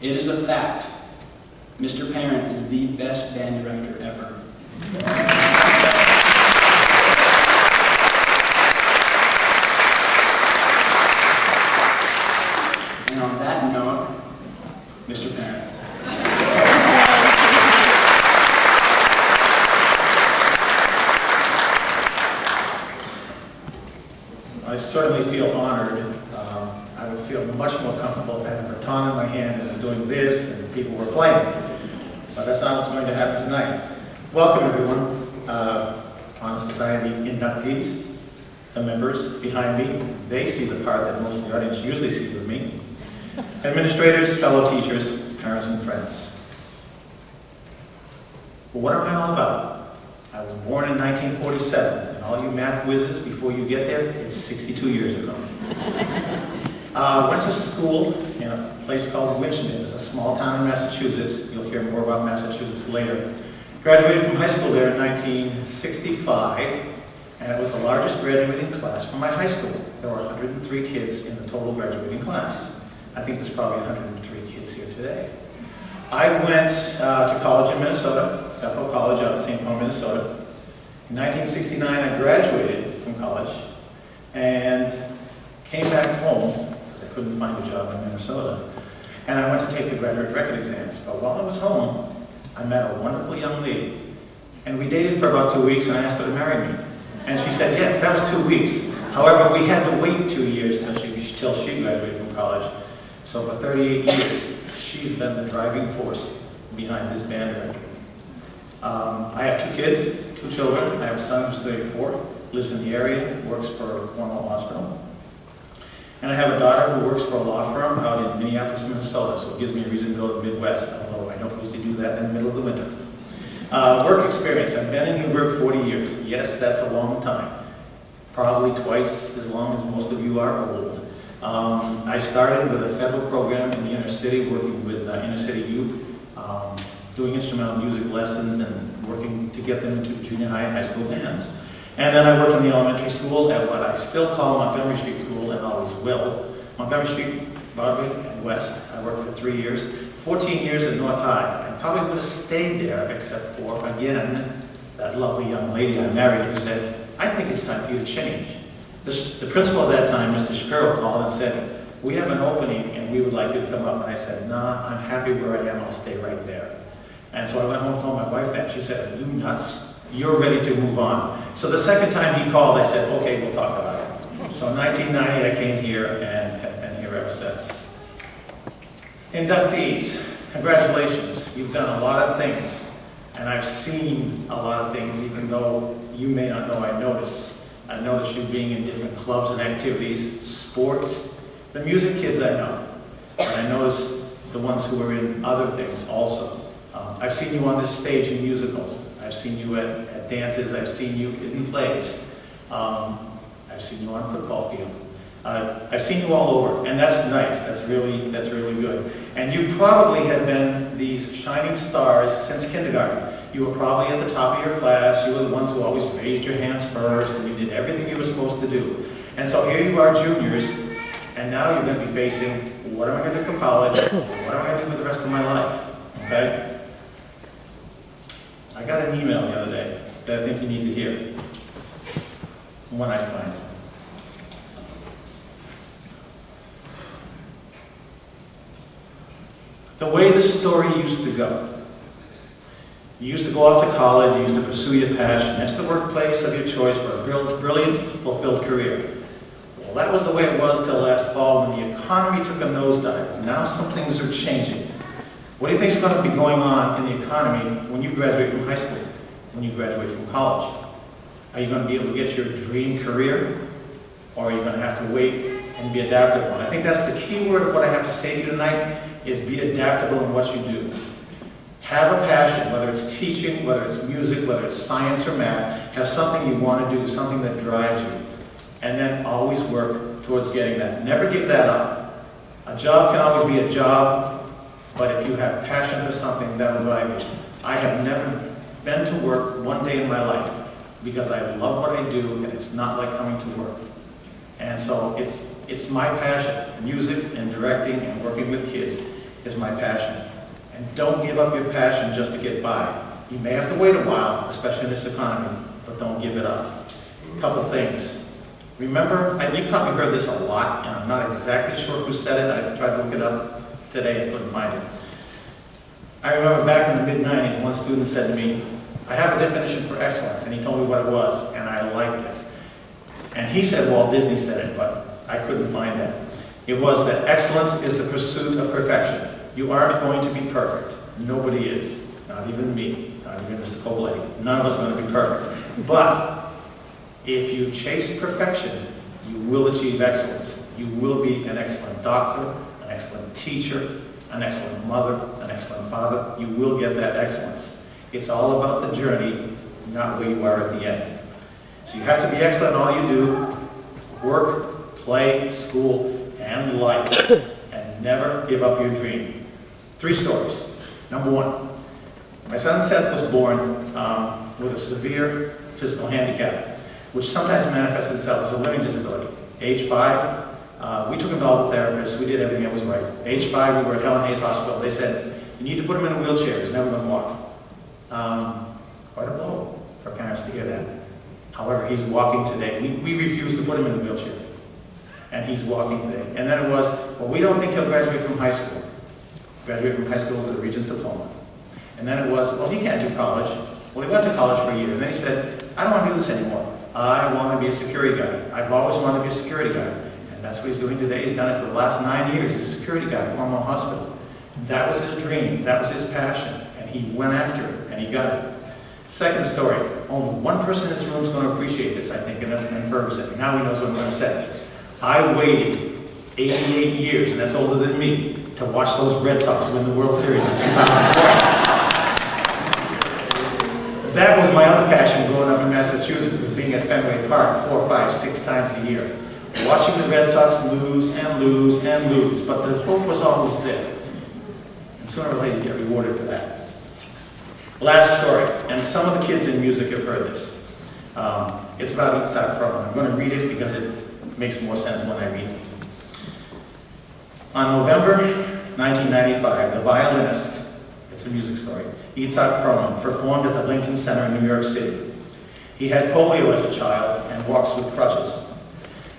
It is a fact. Mr. Parent is the best band director ever. And on that note, Mr. Parent. I certainly feel honored. I would feel much more comfortable having a baton in my hand and I was doing this and people were playing. But that's not what's going to happen tonight. Welcome everyone, Honor Society inductees, the members behind me. They see the part that most of the audience usually sees of me. Administrators, fellow teachers, parents and friends. Well, what am I all about? I was born in 1947, and all you math whizzes, before you get there, it's 62 years ago. Went to school in a place called Winchendon. It's a small town in Massachusetts. You'll hear more about Massachusetts later. Graduated from high school there in 1965, and it was the largest graduating class from my high school. There were 103 kids in the total graduating class. I think there's probably 103 kids here today. I went to college in Minnesota, Bethel College out in St. Paul, Minnesota. In 1969, I graduated from college and came back home because I couldn't find a job in Minnesota. And I went to take the graduate record exams. But while I was home, I met a wonderful young lady. And we dated for about 2 weeks and I asked her to marry me. And she said, yes, that was 2 weeks. However, we had to wait 2 years till she graduated from college. So for 38 years, she's been the driving force behind this band record. I have 2 kids, 2 children. I have a son who's 34, lives in the area, works for a formal hospital. And I have a daughter who works for a law firm out in Minneapolis, Minnesota, so it gives me a reason to go to the Midwest, although I don't usually do that in the middle of the winter. Work experience. I've been in Newburgh 40 years. Yes, that's a long time. Probably twice as long as most of you are old. I started with a federal program in the inner city, working with inner city youth, doing instrumental music lessons and working to get them into junior high and high school bands. And then I worked in the elementary school at what I still call Montgomery Street School and always will. Montgomery Street, Broadway, and West. I worked for 3 years. 14 years at North High. I probably would have stayed there except for, again, that lovely young lady I married who said, I think it's time for you to change. The principal at that time, Mr. Shapiro, called and said, we have an opening and we would like you to come up. And I said, nah, I'm happy where I am, I'll stay right there. And so I went home and told my wife that. She said, are you nuts? You're ready to move on. So the second time he called, I said, okay, we'll talk about it. So in 1990, I came here and have been here ever since. Inductees, congratulations. You've done a lot of things. And I've seen a lot of things, even though you may not know I noticed. I noticed you being in different clubs and activities, sports. The music kids I know. And I noticed the ones who are in other things also. I've seen you on this stage in musicals. I've seen you at dances. I've seen you in plays. I've seen you on a football field. I've seen you all over, and that's nice. That's really good. And you probably have been these shining stars since kindergarten. You were probably at the top of your class. You were the ones who always raised your hands first, and you did everything you were supposed to do. And so here you are, juniors, and now you're going to be facing, what am I going to do for college? What am I going to do for the rest of my life? Okay? I got an email the other day that I think you need to hear when I find it. The way the story used to go. You used to go off to college, you used to pursue your passion, enter the workplace of your choice for a brilliant, fulfilled career. Well, that was the way it was till last fall when the economy took a nosedive. Now some things are changing. What do you think is going to be going on in the economy when you graduate from high school, when you graduate from college? Are you going to be able to get your dream career, or are you going to have to wait and be adaptable? And I think that's the key word of what I have to say to you tonight, is be adaptable in what you do. Have a passion, whether it's teaching, whether it's music, whether it's science or math. Have something you want to do, something that drives you. And then always work towards getting that. Never give that up. A job can always be a job, but if you have passion for something, that will drive you. I have never been to work one day in my life because I love what I do, and it's not like coming to work. And so it's my passion, music and directing and working with kids. is my passion. And don't give up your passion just to get by. You may have to wait a while, especially in this economy, but don't give it up. A couple things. Remember, you probably heard this a lot, and I'm not exactly sure who said it. I tried to look it up today, I couldn't find it. I remember back in the mid-90s, one student said to me, I have a definition for excellence, and he told me what it was, and I liked it. And he said Walt Disney said it, but I couldn't find that. It was that excellence is the pursuit of perfection. You aren't going to be perfect. Nobody is. Not even me. Not even Mr. Cobley. None of us are going to be perfect. But if you chase perfection, you will achieve excellence. You will be an excellent doctor, an excellent teacher, an excellent mother, an excellent father. You will get that excellence. It's all about the journey, not where you are at the end. So you have to be excellent in all you do. Work, play, school, and life. And never give up your dream. 3 stories. Number 1. My son Seth was born with a severe physical handicap, which sometimes manifested itself as a learning disability. Age 5, we took him to all the therapists. We did everything that was right. Age 5, we were at Helen Hayes Hospital. They said, you need to put him in a wheelchair. He's never going to walk. Quite a blow for parents to hear that. However, he's walking today. We refused to put him in the wheelchair. And he's walking today. And then it was, well, we don't think he'll graduate from high school. Graduate from high school with a Regents diploma. And then it was, well, he can't do college. Well, he went to college for a year. And then he said, I don't want to do this anymore. I want to be a security guard. I've always wanted to be a security guard. And that's what he's doing today. He's done it for the last 9 years. He's a security guard at Cornwall Hospital. That was his dream. That was his passion. And he went after it. And he got it. Second story. Only one person in this room is going to appreciate this, I think, and that's Ben Ferguson. Now he knows what I'm going to say. I waited 88 years, and that's older than me, to watch those Red Sox win the World Series in 2004. That was my other passion growing up in Massachusetts, was being at Fenway Park 4, 5, 6 times a year. Watching the Red Sox lose and lose and lose, but the hope was always there. And sooner or later you get rewarded for that. Last story, and some of the kids in music have heard this. It's about Inductee program. I'm going to read it because it makes more sense when I read it. On November 1995, the violinist, it's a music story, Itzhak Perlman, performed at the Lincoln Center in New York City. He had polio as a child and walks with crutches.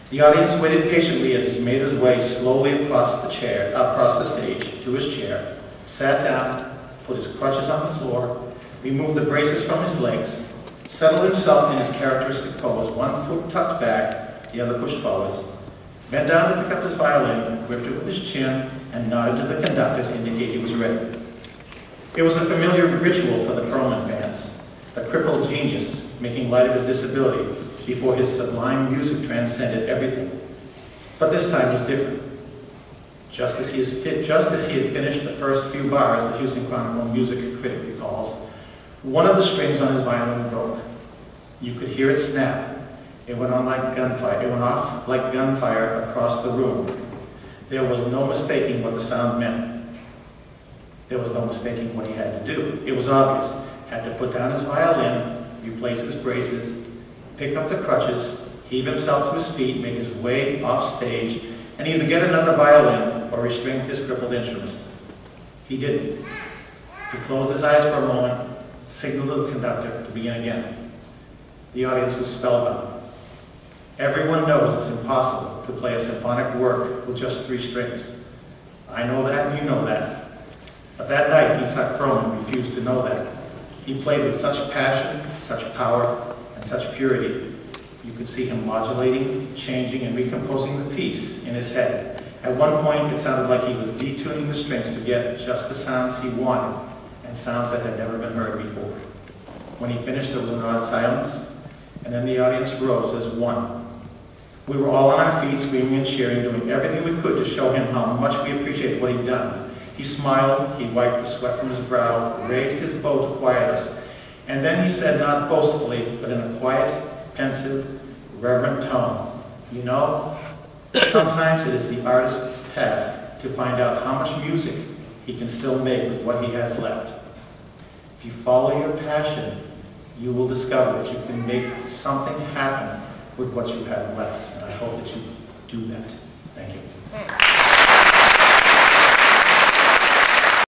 The audience waited patiently as he made his way slowly across the stage to his chair, sat down, put his crutches on the floor, removed the braces from his legs, settled himself in his characteristic pose, one foot tucked back, the other pushed forwards, bent down to pick up his violin, gripped it with his chin, and nodded to the conductor to indicate he was ready. It was a familiar ritual for the Perlman fans, the crippled genius making light of his disability before his sublime music transcended everything. But this time was different. Just as he had finished the first few bars, the Houston Chronicle music critic recalls, one of the strings on his violin broke. You could hear it snap. It went on like gunfire. It went off like gunfire across the room. There was no mistaking what the sound meant. There was no mistaking what he had to do. It was obvious. Had to put down his violin, replace his braces, pick up the crutches, heave himself to his feet, make his way off stage, and either get another violin or restrain his crippled instrument. He didn't. He closed his eyes for a moment, signaled to the conductor to begin again. The audience was spellbound. Everyone knows it's impossible to play a symphonic work with just 3 strings. I know that and you know that. But that night, Itzhak Perlman refused to know that. He played with such passion, such power, and such purity. You could see him modulating, changing, and recomposing the piece in his head. At one point, it sounded like he was detuning the strings to get just the sounds he wanted, and sounds that had never been heard before. When he finished, there was an odd silence, and then the audience rose as one. We were all on our feet, screaming and cheering, doing everything we could to show him how much we appreciated what he'd done. He smiled, he wiped the sweat from his brow, raised his bow to quiet us, and then he said, not boastfully, but in a quiet, pensive, reverent tone, you know, sometimes it is the artist's task to find out how much music he can still make with what he has left. If you follow your passion, you will discover that you can make something happen with what you have left. And I hope that you do that. Thank you.